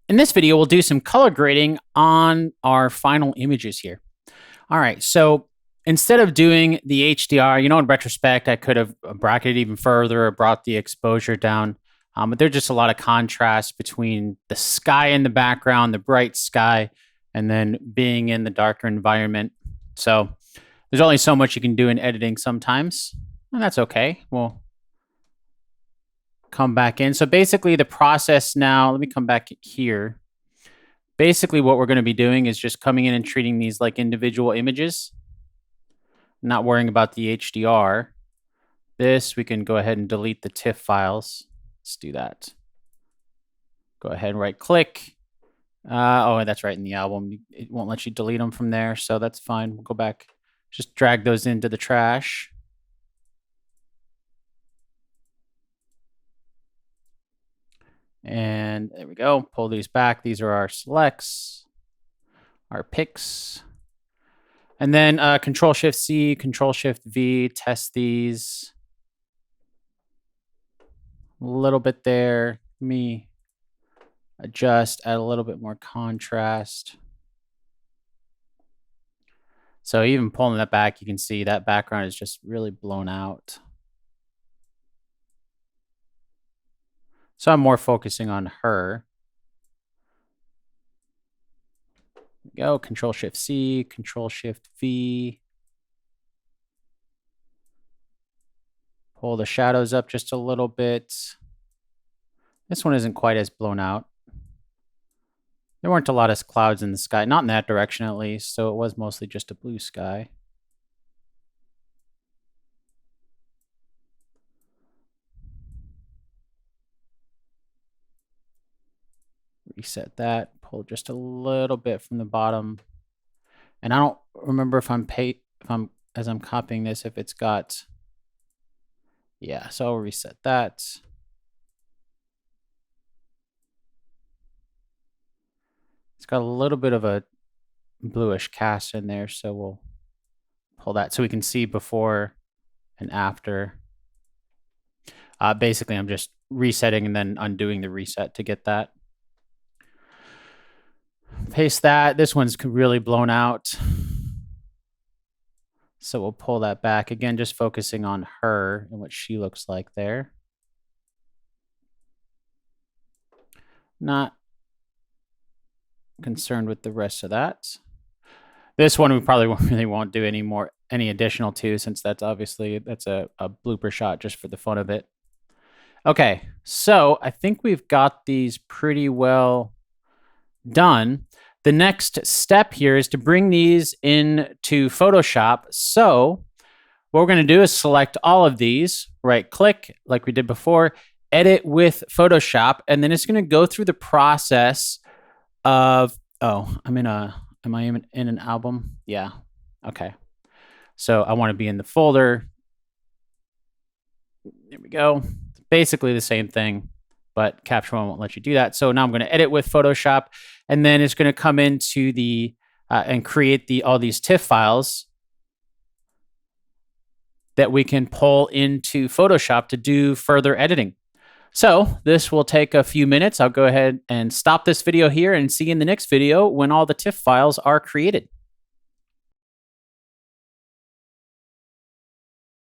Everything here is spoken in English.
In this video, we'll do some color grading on our final images here. All right, so instead of doing the HDR, in retrospect, I could have bracketed even further or brought the exposure down. But there's just a lot of contrast between the sky in the background, the bright sky, and then being in the darker environment. So there's only so much you can do in editing sometimes, and that's okay. We'll come back in. So basically the process now, let me come back here. Basically what we're going to be doing is just coming in and treating these like individual images, not worrying about the HDR. This, we can go ahead and delete the TIFF files. Let's do that. Go ahead and right click. Oh, that's right in the album. It won't let you delete them from there, so that's fine. We'll go back, just drag those into the trash. And there we go. Pull these back. These are our selects, our picks. And then Control-Shift-C, Control-Shift-V, test these. A little bit there. Let me adjust, add a little bit more contrast. So even pulling that back, you can see that background is just really blown out. So I'm more focusing on her. Go, Control-Shift-C, Control-Shift-V. Pull the shadows up just a little bit. This one isn't quite as blown out. There weren't a lot of clouds in the sky, not in that direction at least, so it was mostly just a blue sky. Reset that, pull just a little bit from the bottom. And I don't remember if as I'm copying this, if it's got, yeah, so I'll reset that. It's got a little bit of a bluish cast in there, so we'll pull that so we can see before and after. Basically, I'm just resetting and then undoing the reset to get that. Paste that. This one's really blown out. So we'll pull that back. Again, just focusing on her and what she looks like there. Not concerned with the rest of that. This one we probably really won't do any additional to, since that's a blooper shot just for the fun of it. Okay, so I think we've got these pretty well done. The next step here is to bring these into Photoshop. So what we're going to do is select all of these, right click like we did before, edit with Photoshop, and then it's going to go through the process of, am I in an album? Yeah. Okay. So I want to be in the folder. There we go. Basically the same thing, but Capture One won't let you do that. So now I'm going to edit with Photoshop, and then it's going to come into the and create all these TIFF files that we can pull into Photoshop to do further editing. So this will take a few minutes. I'll go ahead and stop this video here and see you in the next video when all the TIFF files are created.